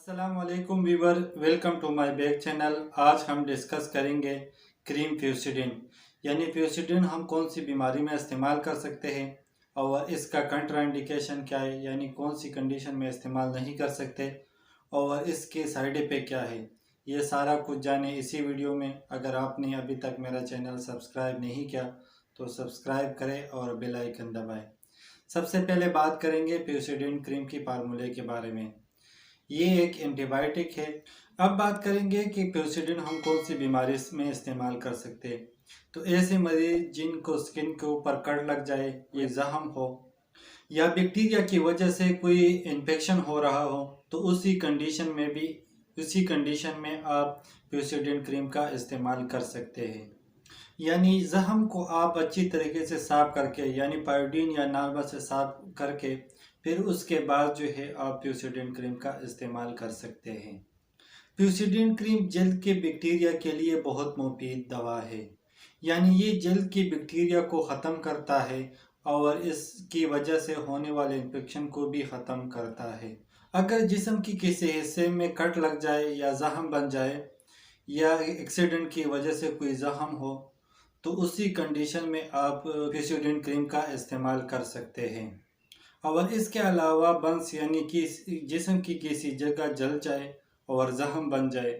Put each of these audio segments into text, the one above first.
अस्सलाम वालेकुम viewer, welcome to my back channel. आज हम डिस्कस करेंगे क्रीम फ्यूसिडिन। यानी फ्यूसिडिन हम कौन सी बीमारी में इस्तेमाल कर सकते हैं और इसका कंट्राइंडिकेशन क्या है, यानी कौन सी कंडीशन में इस्तेमाल नहीं कर सकते और इसके साइड इफेक्ट क्या है। ये सारा कुछ जाने इसी वीडियो में। अगर आपने अभी तक मेरा चैनल सब्सक्राइब नहीं किया तो सब्सक्राइब करें और बेल आइकन दबाएं। सबसे पहले बात करेंगे फ्यूसिडिन क्रीम की फार्मूले के बारे में। ये एक एंटीबायोटिक है। अब बात करेंगे कि फ्यूसिडिन हम कौन सी बीमारी में इस्तेमाल कर सकते हैं। तो ऐसे मरीज जिनको स्किन के ऊपर कट लग जाए, ये जख्म हो या बैक्टीरिया की वजह से कोई इन्फेक्शन हो रहा हो, तो उसी कंडीशन में आप फ्यूसिडिन क्रीम का इस्तेमाल कर सकते हैं। यानी जख्म को आप अच्छी तरीके से साफ करके, यानी पायोडीन या नार्वा से साफ करके, फिर उसके बाद जो है आप फ्यूसिडिन क्रीम का इस्तेमाल कर सकते हैं। फ्यूसिडिन क्रीम जल्द के बैक्टीरिया के लिए बहुत मुफीद दवा है। यानी ये जल्द की बैक्टीरिया को ख़त्म करता है और इसकी वजह से होने वाले इन्फेक्शन को भी ख़त्म करता है। अगर जिस्म की किसी हिस्से में कट लग जाए या जख्म बन जाए या एक्सीडेंट की वजह से कोई जख्म हो, तो उसी कंडीशन में आप फ्यूसिडिन क्रीम का इस्तेमाल कर सकते हैं। और इसके अलावा बंस यानी कि जिस्म की किसी जगह जल जाए और जख्म बन जाए,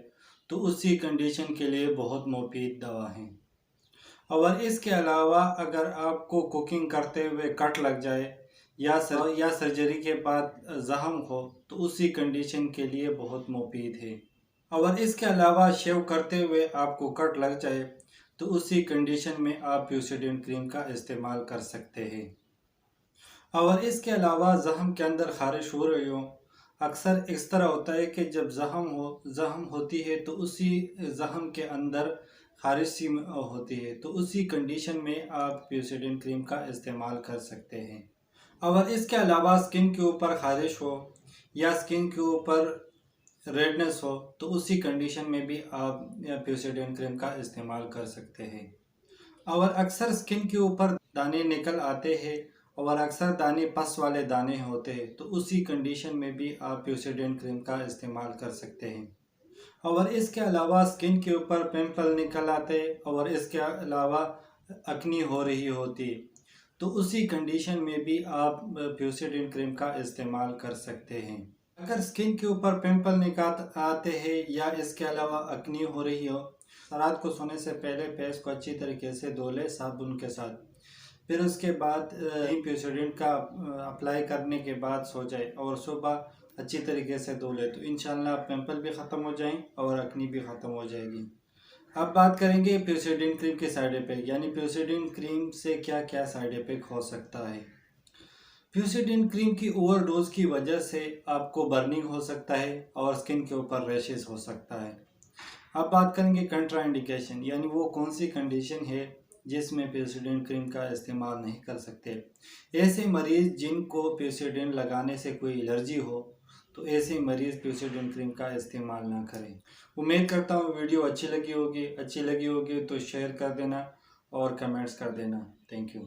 तो उसी कंडीशन के लिए बहुत मुफीद दवा है। और इसके अलावा अगर आपको कुकिंग करते हुए कट लग जाए या सर्जरी के बाद जख्म हो, तो उसी कंडीशन के लिए बहुत मुफीद है। और इसके अलावा शेव करते हुए आपको कट लग जाए, तो उसी कंडीशन में आप फ्यूसिडिन क्रीम का इस्तेमाल कर सकते हैं। और इसके अलावा जख्म के अंदर ख़ारिश हो रही हो, अक्सर इस तरह होता है कि जब जख्म होती है तो उसी जख्म के अंदर ख़ारिश सी होती है, तो उसी कंडीशन में आप फ्यूसिडिन क्रीम का इस्तेमाल कर सकते हैं। और इसके अलावा स्किन के ऊपर ख़ारिश हो या स्किन के ऊपर रेडनेस हो, तो उसी कंडीशन में भी आप फ्यूसिडिन क्रीम का इस्तेमाल कर सकते हैं। और अक्सर स्किन के ऊपर दाने निकल आते हैं और अक्सर दाने पस वाले दाने होते हैं, तो उसी कंडीशन में भी आप फ्यूसिडिन क्रीम का इस्तेमाल कर सकते हैं। और इसके अलावा स्किन के ऊपर पिंपल निकल आते और इसके अलावा अकनी हो रही होती, तो उसी कंडीशन में भी आप फ्यूसिडिन क्रीम का इस्तेमाल कर सकते हैं। अगर स्किन के ऊपर पिंपल निकल आते हैं या इसके अलावा अकनी हो रही हो, रात को सोने से पहले फेस को अच्छी तरीके से धो ले साबुन के साथ। फिर उसके बाद फ्यूसिडिन का अप्लाई करने के बाद सो जाए और सुबह अच्छी तरीके से धो ले, तो इंशाल्लाह पिंपल भी ख़त्म हो जाएं और अकनी भी ख़त्म हो जाएगी। अब बात करेंगे फ्यूसिडिन क्रीम के साइड इफ़ेक्ट, यानी फ्यूसिडिन क्रीम से क्या क्या साइड इफ़ेक्ट हो सकता है। फ्यूसिडिन क्रीम की ओवरडोज की वजह से आपको बर्निंग हो सकता है और स्किन के ऊपर रैशेस हो सकता है। अब बात करेंगे कंट्राइंडिकेशन, यानी वो कौन सी कंडीशन है जिसमें फ्यूसिडिन क्रीम का इस्तेमाल नहीं कर सकते। ऐसे मरीज़ जिनको फ्यूसिडिन लगाने से कोई एलर्जी हो, तो ऐसे मरीज़ फ्यूसिडिन क्रीम का इस्तेमाल ना करें। उम्मीद करता हूँ वीडियो अच्छी लगी होगी तो शेयर कर देना और कमेंट्स कर देना। Thank you.